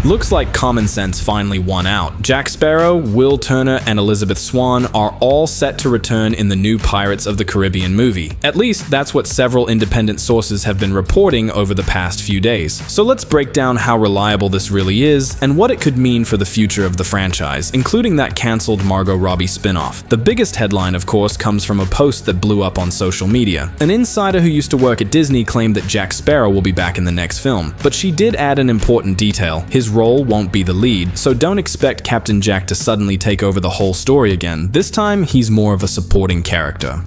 Looks like common sense finally won out. Jack Sparrow, Will Turner, and Elizabeth Swann are all set to return in the new Pirates of the Caribbean movie. At least that's what several independent sources have been reporting over the past few days. So let's break down how reliable this really is and what it could mean for the future of the franchise, including that cancelled Margot Robbie spin-off. The biggest headline, of course, comes from a post that blew up on social media. An insider who used to work at Disney claimed that Jack Sparrow will be back in the next film, but she did add an important detail. His role won't be the lead, so don't expect Captain Jack to suddenly take over the whole story again. This time, he's more of a supporting character.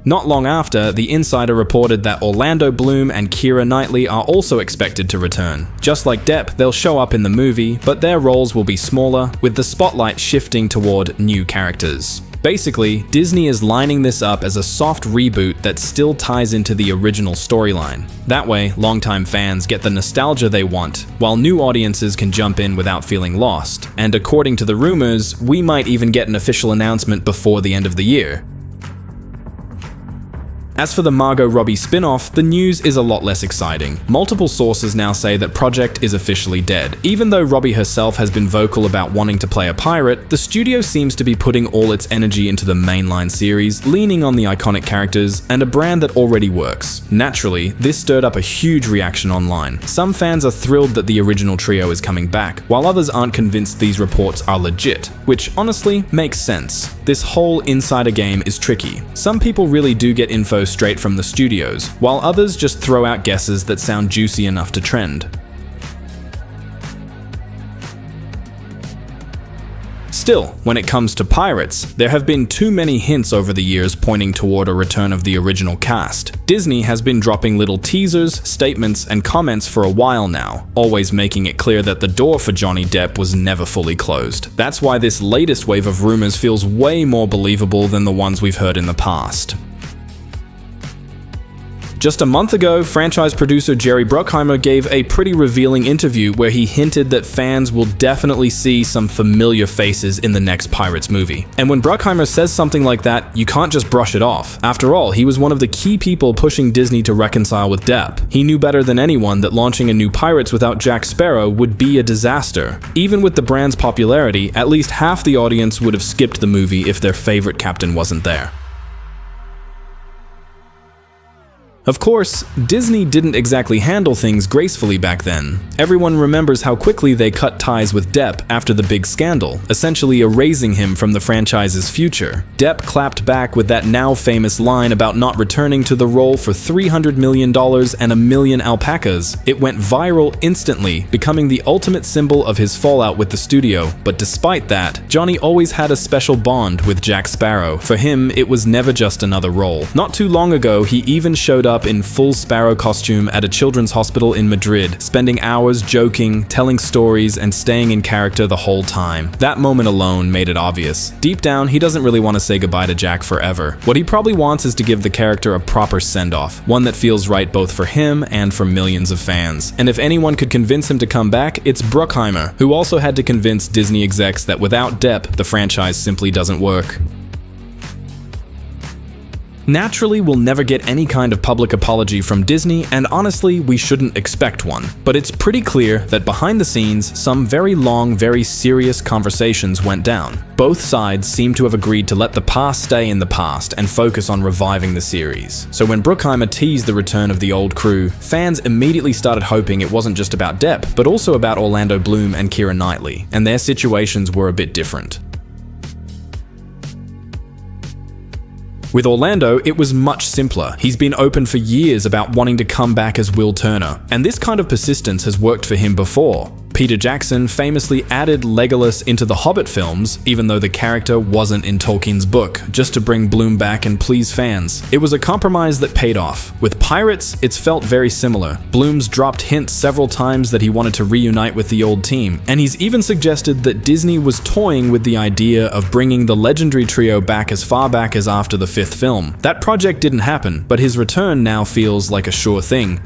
Not long after, the insider reported that Orlando Bloom and Keira Knightley are also expected to return. Just like Depp, they'll show up in the movie, but their roles will be smaller, with the spotlight shifting toward new characters. Basically, Disney is lining this up as a soft reboot that still ties into the original storyline. That way, longtime fans get the nostalgia they want, while new audiences can jump in without feeling lost. And according to the rumors, we might even get an official announcement before the end of the year. As for the Margot Robbie spin-off, the news is a lot less exciting. Multiple sources now say that project is officially dead. Even though Robbie herself has been vocal about wanting to play a pirate, the studio seems to be putting all its energy into the mainline series, leaning on the iconic characters and a brand that already works. Naturally, this stirred up a huge reaction online. Some fans are thrilled that the original trio is coming back, while others aren't convinced these reports are legit, which honestly makes sense. This whole insider game is tricky. Some people really do get info straight from the studios, while others just throw out guesses that sound juicy enough to trend. Still, when it comes to pirates, there have been too many hints over the years pointing toward a return of the original cast. Disney has been dropping little teasers, statements, and comments for a while now, always making it clear that the door for Johnny Depp was never fully closed. That's why this latest wave of rumors feels way more believable than the ones we've heard in the past. Just a month ago, franchise producer Jerry Bruckheimer gave a pretty revealing interview where he hinted that fans will definitely see some familiar faces in the next Pirates movie. And when Bruckheimer says something like that, you can't just brush it off. After all, he was one of the key people pushing Disney to reconcile with Depp. He knew better than anyone that launching a new Pirates without Jack Sparrow would be a disaster. Even with the brand's popularity, at least half the audience would have skipped the movie if their favorite captain wasn't there. Of course, Disney didn't exactly handle things gracefully back then. Everyone remembers how quickly they cut ties with Depp after the big scandal, essentially erasing him from the franchise's future. Depp clapped back with that now famous line about not returning to the role for $300 million and a million alpacas. It went viral instantly, becoming the ultimate symbol of his fallout with the studio. But despite that, Johnny always had a special bond with Jack Sparrow. For him, it was never just another role. Not too long ago, he even showed up in full Sparrow costume at a children's hospital in Madrid, spending hours joking, telling stories, and staying in character the whole time. That moment alone made it obvious. Deep down, he doesn't really want to say goodbye to Jack forever. What he probably wants is to give the character a proper send-off, one that feels right both for him and for millions of fans. And if anyone could convince him to come back, it's Bruckheimer, who also had to convince Disney execs that without Depp, the franchise simply doesn't work. Naturally, we'll never get any kind of public apology from Disney, and honestly, we shouldn't expect one. But it's pretty clear that behind the scenes, some very long, very serious conversations went down. Both sides seem to have agreed to let the past stay in the past and focus on reviving the series. So when Bruckheimer teased the return of the old crew, fans immediately started hoping it wasn't just about Depp, but also about Orlando Bloom and Keira Knightley, and their situations were a bit different. With Orlando, it was much simpler. He's been open for years about wanting to come back as Will Turner, and this kind of persistence has worked for him before. Peter Jackson famously added Legolas into the Hobbit films, even though the character wasn't in Tolkien's book, just to bring Bloom back and please fans. It was a compromise that paid off. With Pirates, it's felt very similar. Bloom's dropped hints several times that he wanted to reunite with the old team, and he's even suggested that Disney was toying with the idea of bringing the legendary trio back as far back as after the 5th film. That project didn't happen, but his return now feels like a sure thing.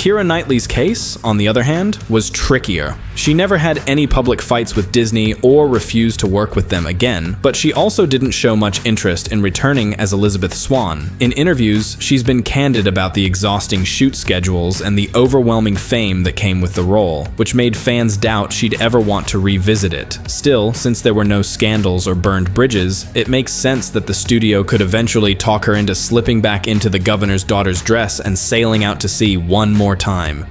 Keira Knightley's case, on the other hand, was trickier. She never had any public fights with Disney or refused to work with them again, but she also didn't show much interest in returning as Elizabeth Swann. In interviews, she's been candid about the exhausting shoot schedules and the overwhelming fame that came with the role, which made fans doubt she'd ever want to revisit it. Still, since there were no scandals or burned bridges, it makes sense that the studio could eventually talk her into slipping back into the governor's daughter's dress and sailing out to sea one more time.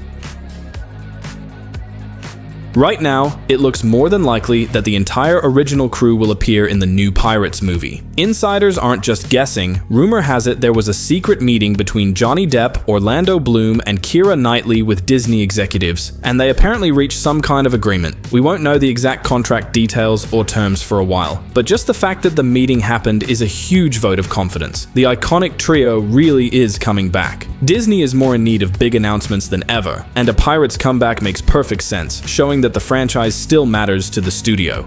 Right now, it looks more than likely that the entire original crew will appear in the new Pirates movie. Insiders aren't just guessing. Rumor has it there was a secret meeting between Johnny Depp, Orlando Bloom, and Keira Knightley with Disney executives, and they apparently reached some kind of agreement. We won't know the exact contract details or terms for a while, but just the fact that the meeting happened is a huge vote of confidence. The iconic trio really is coming back. Disney is more in need of big announcements than ever, and a Pirates comeback makes perfect sense, showing that the franchise still matters to the studio.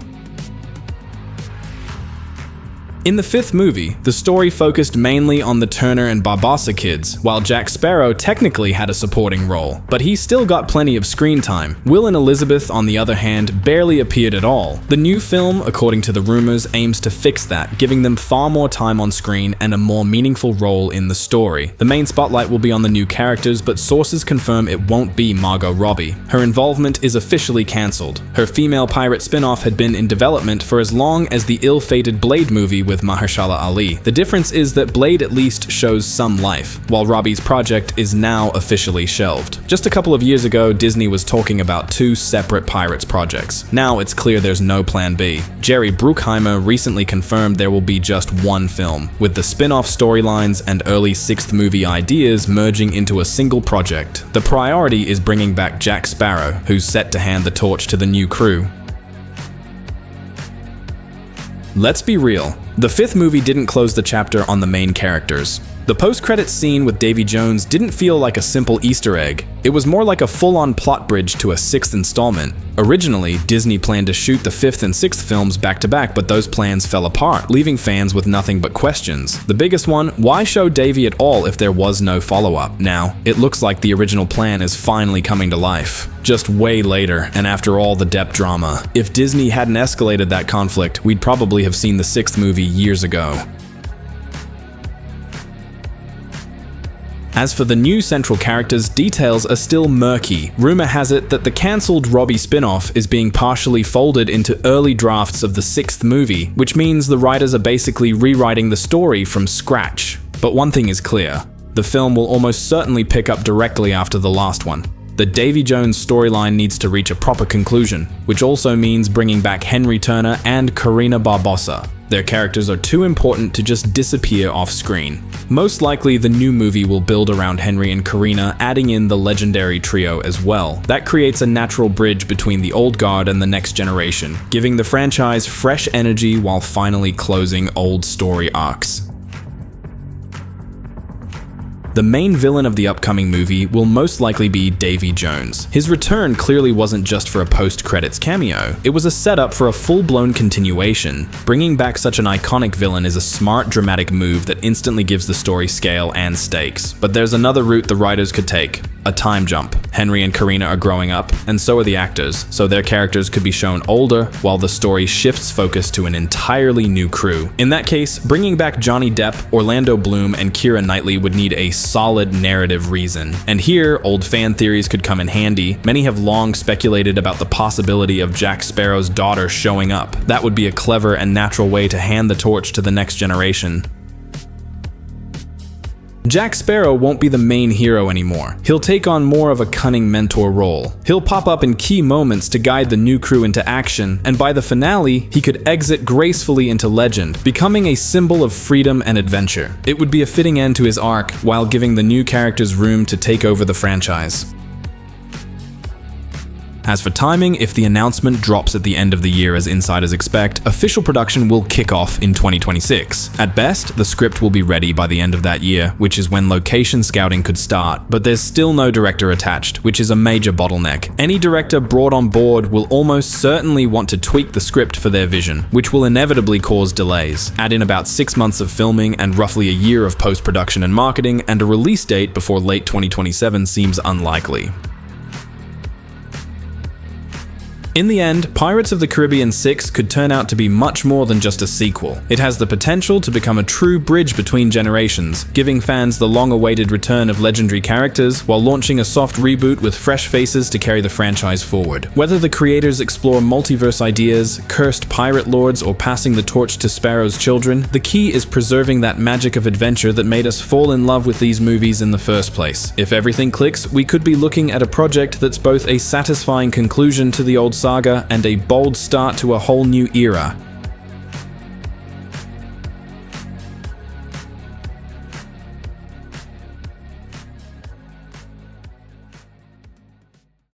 In the fifth movie, the story focused mainly on the Turner and Barbossa kids, while Jack Sparrow technically had a supporting role, but he still got plenty of screen time. Will and Elizabeth, on the other hand, barely appeared at all. The new film, according to the rumors, aims to fix that, giving them far more time on screen and a more meaningful role in the story. The main spotlight will be on the new characters, but sources confirm it won't be Margot Robbie. Her involvement is officially cancelled. Her female pirate spin-off had been in development for as long as the ill-fated Blade movie with Mahershala Ali. The difference is that Blade at least shows some life, while Robbie's project is now officially shelved. Just a couple of years ago, Disney was talking about 2 separate Pirates projects. Now it's clear there's no plan B. Jerry Bruckheimer recently confirmed there will be just one film, with the spin-off storylines and early 6th movie ideas merging into a single project. The priority is bringing back Jack Sparrow, who's set to hand the torch to the new crew. Let's be real, the 5th movie didn't close the chapter on the main characters. The post-credits scene with Davy Jones didn't feel like a simple Easter egg. It was more like a full-on plot bridge to a 6th installment. Originally, Disney planned to shoot the 5th and 6th films back-to-back, but those plans fell apart, leaving fans with nothing but questions. The biggest one, why show Davy at all if there was no follow-up? Now, it looks like the original plan is finally coming to life. Just way later, and after all the Depp drama. If Disney hadn't escalated that conflict, we'd probably have seen the 6th movie years ago. As for the new central characters, details are still murky. Rumor has it that the cancelled Robbie spin-off is being partially folded into early drafts of the 6th movie, which means the writers are basically rewriting the story from scratch. But one thing is clear, the film will almost certainly pick up directly after the last one. The Davy Jones storyline needs to reach a proper conclusion, which also means bringing back Henry Turner and Karina Barbossa. Their characters are too important to just disappear off screen. Most likely, the new movie will build around Henry and Karina, adding in the legendary trio as well. That creates a natural bridge between the old guard and the next generation, giving the franchise fresh energy while finally closing old story arcs. The main villain of the upcoming movie will most likely be Davy Jones. His return clearly wasn't just for a post-credits cameo, it was a setup for a full-blown continuation. Bringing back such an iconic villain is a smart, dramatic move that instantly gives the story scale and stakes. But there's another route the writers could take. A time jump. Henry and Karina are growing up, and so are the actors, so their characters could be shown older while the story shifts focus to an entirely new crew. In that case, bringing back Johnny Depp, Orlando Bloom, and Keira Knightley would need a solid narrative reason. And here, old fan theories could come in handy. Many have long speculated about the possibility of Jack Sparrow's daughter showing up. That would be a clever and natural way to hand the torch to the next generation. Jack Sparrow won't be the main hero anymore. He'll take on more of a cunning mentor role. He'll pop up in key moments to guide the new crew into action, and by the finale, he could exit gracefully into legend, becoming a symbol of freedom and adventure. It would be a fitting end to his arc, while giving the new characters room to take over the franchise. As for timing, if the announcement drops at the end of the year as insiders expect, official production will kick off in 2026. At best, the script will be ready by the end of that year, which is when location scouting could start, but there's still no director attached, which is a major bottleneck. Any director brought on board will almost certainly want to tweak the script for their vision, which will inevitably cause delays. Add in about 6 months of filming and roughly a year of post-production and marketing, and a release date before late 2027 seems unlikely. In the end, Pirates of the Caribbean 6 could turn out to be much more than just a sequel. It has the potential to become a true bridge between generations, giving fans the long-awaited return of legendary characters while launching a soft reboot with fresh faces to carry the franchise forward. Whether the creators explore multiverse ideas, cursed pirate lords, or passing the torch to Sparrow's children, the key is preserving that magic of adventure that made us fall in love with these movies in the first place. If everything clicks, we could be looking at a project that's both a satisfying conclusion to the old saga and a bold start to a whole new era.